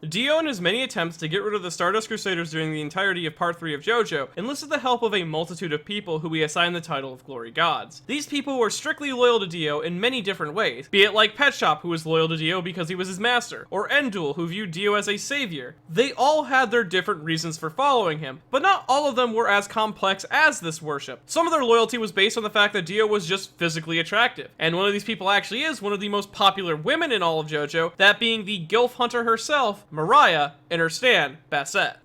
Dio, in his many attempts to get rid of the Stardust Crusaders during the entirety of Part 3 of JoJo, enlisted the help of a multitude of people who he assigned the title of Glory Gods. These people were strictly loyal to Dio in many different ways, be it like Pet Shop, who was loyal to Dio because he was his master, or Endul, who viewed Dio as a savior. They all had their different reasons for following him, but not all of them were as complex as this worship. Some of their loyalty was based on the fact that Dio was just physically attractive, and one of these people actually is one of the most popular women in all of JoJo, that being the Gilf Hunter herself, Mariah, and her stan, Bassett.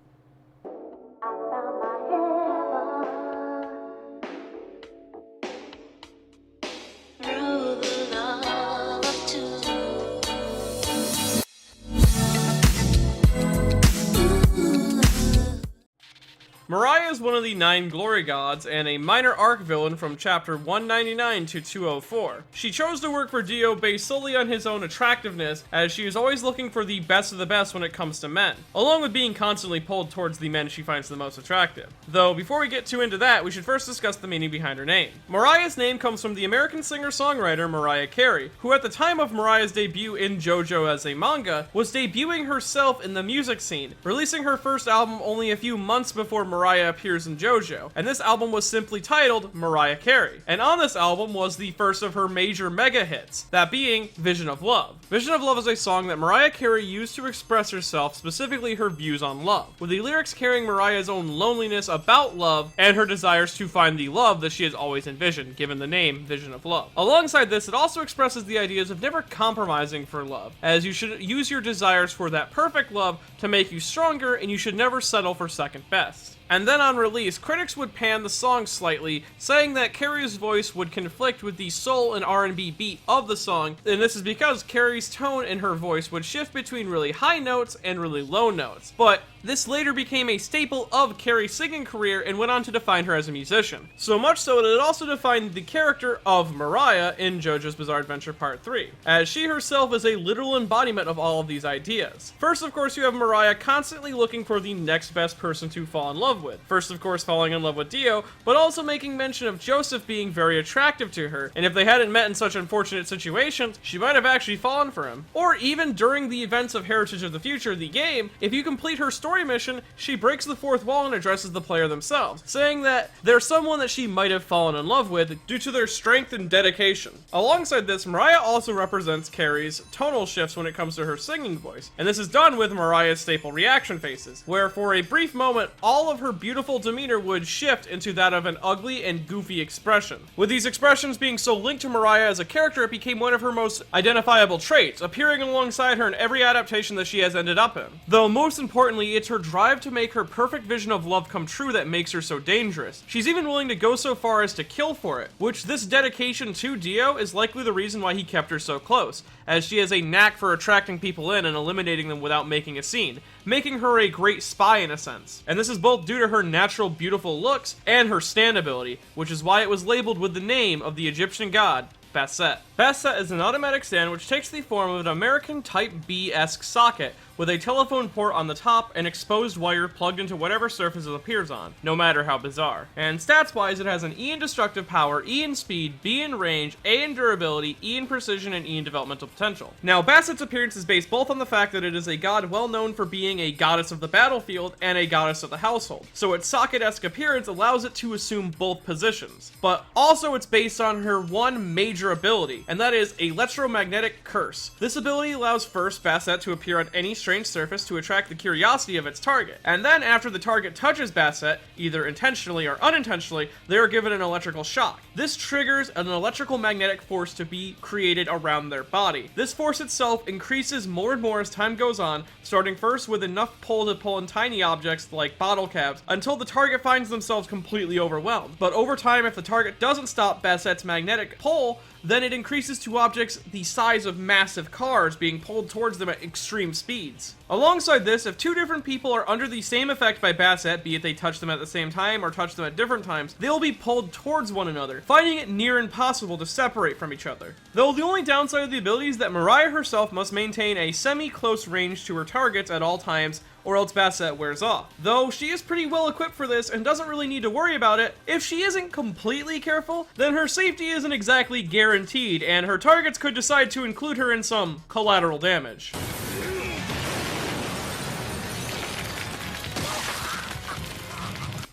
Mariah is one of the 9 Glory Gods and a minor arc villain from chapter 199 to 204. She chose to work for Dio based solely on his own attractiveness, as she is always looking for the best of the best when it comes to men, along with being constantly pulled towards the men she finds the most attractive. Though, before we get too into that, we should first discuss the meaning behind her name. Mariah's name comes from the American singer-songwriter Mariah Carey, who at the time of Mariah's debut in JoJo as a manga, was debuting herself in the music scene, releasing her first album only a few months before Mariah appears in JoJo, and this album was simply titled Mariah Carey. And on this album was the first of her major mega hits, that being Vision of Love. Vision of Love is a song that Mariah Carey used to express herself, specifically her views on love, with the lyrics carrying Mariah's own loneliness about love and her desires to find the love that she has always envisioned, given the name Vision of Love. Alongside this, it also expresses the ideas of never compromising for love, as you should use your desires for that perfect love to make you stronger, and you should never settle for second best. And then on release, critics would pan the song slightly, saying that Carey's voice would conflict with the soul and R&B beat of the song, and this is because Carey's tone in her voice would shift between really high notes and really low notes. But this later became a staple of Carey's singing career and went on to define her as a musician. So much so that it also defined the character of Mariah in JoJo's Bizarre Adventure Part 3, as she herself is a literal embodiment of all of these ideas. First, of course, you have Mariah constantly looking for the next best person to fall in love with. First, of course, falling in love with Dio, but also making mention of Joseph being very attractive to her, and if they hadn't met in such unfortunate situations, she might have actually fallen for him. Or even during the events of Heritage of the Future, the game, if you complete her story mission, she breaks the fourth wall and addresses the player themselves, saying that they're someone that she might have fallen in love with due to their strength and dedication. Alongside this, Mariah also represents Carey's tonal shifts when it comes to her singing voice, and this is done with Mariah's staple reaction faces, where for a brief moment, all of her beautiful demeanor would shift into that of an ugly and goofy expression. With these expressions being so linked to Mariah as a character, it became one of her most identifiable traits, appearing alongside her in every adaptation that she has ended up in. Though most importantly, it's her drive to make her perfect vision of love come true that makes her so dangerous. She's even willing to go so far as to kill for it, which this dedication to Dio is likely the reason why he kept her so close, as she has a knack for attracting people in and eliminating them without making a scene, making her a great spy in a sense. And this is both due to her natural beautiful looks and her stand ability, which is why it was labeled with the name of the Egyptian god, Bassett. Bassett is an automatic stand which takes the form of an American Type B-esque socket with a telephone port on the top and exposed wire plugged into whatever surface it appears on, no matter how bizarre. And stats-wise, it has an E in destructive power, E in speed, B in range, A in durability, E in precision, and E in developmental potential. Now, Bassett's appearance is based both on the fact that it is a god well known for being a goddess of the battlefield and a goddess of the household, so its socket-esque appearance allows it to assume both positions. But also it's based on her one major ability, and that is Electromagnetic Curse. This ability allows first Bassett to appear on any strange surface to attract the curiosity of its target, and then after the target touches Bassett, either intentionally or unintentionally, they are given an electrical shock. This triggers an electrical magnetic force to be created around their body. This force itself increases more and more as time goes on, starting first with enough pull to pull in tiny objects like bottle caps, until the target finds themselves completely overwhelmed. But over time, if the target doesn't stop Bassett's magnetic pull, then it increases to objects the size of massive cars being pulled towards them at extreme speeds. Alongside this, if two different people are under the same effect by Bassett, be it they touch them at the same time or touch them at different times, they'll be pulled towards one another, finding it near impossible to separate from each other. Though the only downside of the ability is that Mariah herself must maintain a semi-close range to her targets at all times, or else Bassett wears off. Though she is pretty well equipped for this and doesn't really need to worry about it, if she isn't completely careful, then her safety isn't exactly guaranteed, and her targets could decide to include her in some collateral damage.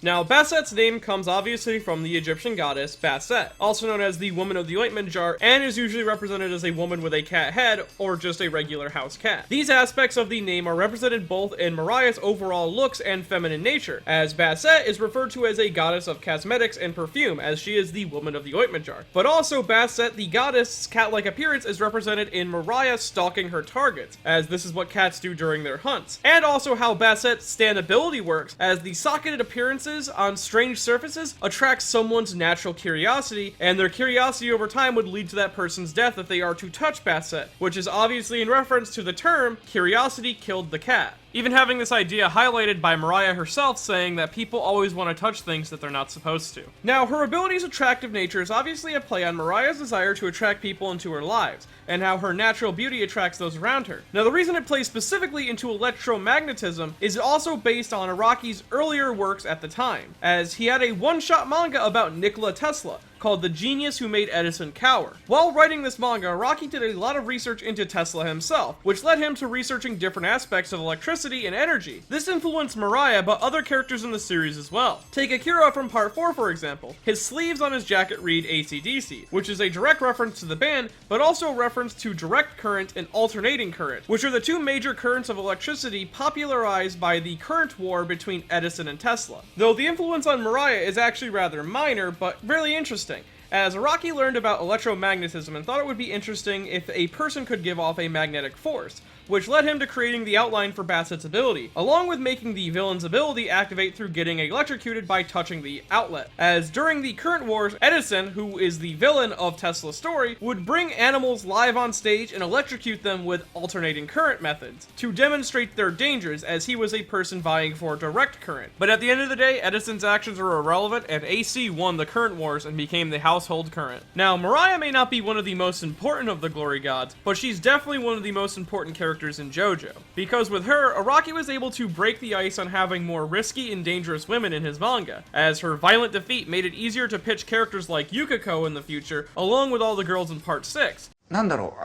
Now, Basset's name comes obviously from the Egyptian goddess Basset, also known as the Woman of the Ointment Jar, and is usually represented as a woman with a cat head or just a regular house cat. These aspects of the name are represented both in Mariah's overall looks and feminine nature, as Basset is referred to as a goddess of cosmetics and perfume, as she is the Woman of the Ointment Jar. But also, Basset, the goddess' cat-like appearance, is represented in Mariah stalking her targets, as this is what cats do during their hunts. And also how Basset's stand ability works, as the socketed appearances on strange surfaces attracts someone's natural curiosity, and their curiosity over time would lead to that person's death if they are to touch Basset, which is obviously in reference to the term, curiosity killed the cat. Even having this idea highlighted by Mariah herself, saying that people always want to touch things that they're not supposed to. Now, her ability's attractive nature is obviously a play on Mariah's desire to attract people into her lives, and how her natural beauty attracts those around her. Now, the reason it plays specifically into electromagnetism is also based on Araki's earlier works at the time, as he had a one-shot manga about Nikola Tesla, called The Genius Who Made Edison Cower. While writing this manga, Araki did a lot of research into Tesla himself, which led him to researching different aspects of electricity and energy. This influenced Mariah, but other characters in the series as well. Take Akira from Part 4, for example. His sleeves on his jacket read AC/DC, which is a direct reference to the band, but also a reference to direct current and alternating current, which are the two major currents of electricity popularized by the current war between Edison and Tesla. Though the influence on Mariah is actually rather minor, but really interesting, as Araki learned about electromagnetism and thought it would be interesting if a person could give off a magnetic force, which led him to creating the outline for Basset's ability, along with making the villain's ability activate through getting electrocuted by touching the outlet. As during the current wars, Edison, who is the villain of Tesla's story, would bring animals live on stage and electrocute them with alternating current methods, to demonstrate their dangers, as he was a person vying for direct current. But at the end of the day, Edison's actions were irrelevant, and AC won the current wars and became the household current. Now, Mariah may not be one of the most important of the glory gods, but she's definitely one of the most important characters in JoJo, because with her, Araki was able to break the ice on having more risky and dangerous women in his manga, as her violent defeat made it easier to pitch characters like Yukiko in the future, along with all the girls in Part 6. なんだろう、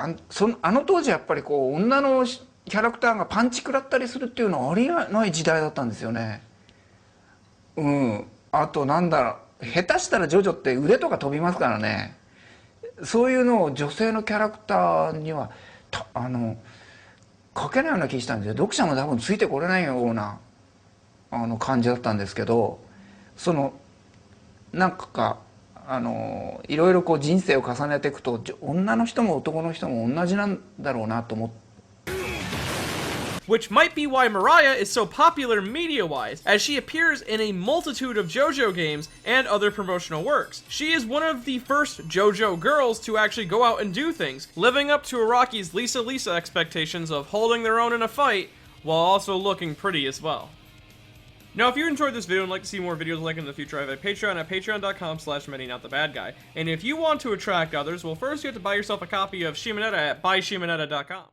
あの当時やっぱりこう女のキャラクターがパンチ食らったりするっていうのはありえない時代だったんですよね。うん。あとなんだろう、下手したらジョジョって腕とか飛びますからね。そういうのを女性のキャラクターには書けないような気したんですよ。読者も多分ついてこれないような感じだったんですけど、なんかいろいろこう人生を重ねていくと女の人も男の人も同じなんだろうなと思って。Which might be why Mariah is so popular media-wise, as she appears in a multitude of JoJo games and other promotional works. She is one of the first JoJo girls to actually go out and do things, living up to Araki's Lisa expectations of holding their own in a fight, while also looking pretty as well. Now, if you enjoyed this video and like to see more videos like it in the future, I have a Patreon at patreon.com/ManyNotTheBadGuy. And if you want to attract others, well, first you have to buy yourself a copy of Shimonetta at buyshimonetta.com.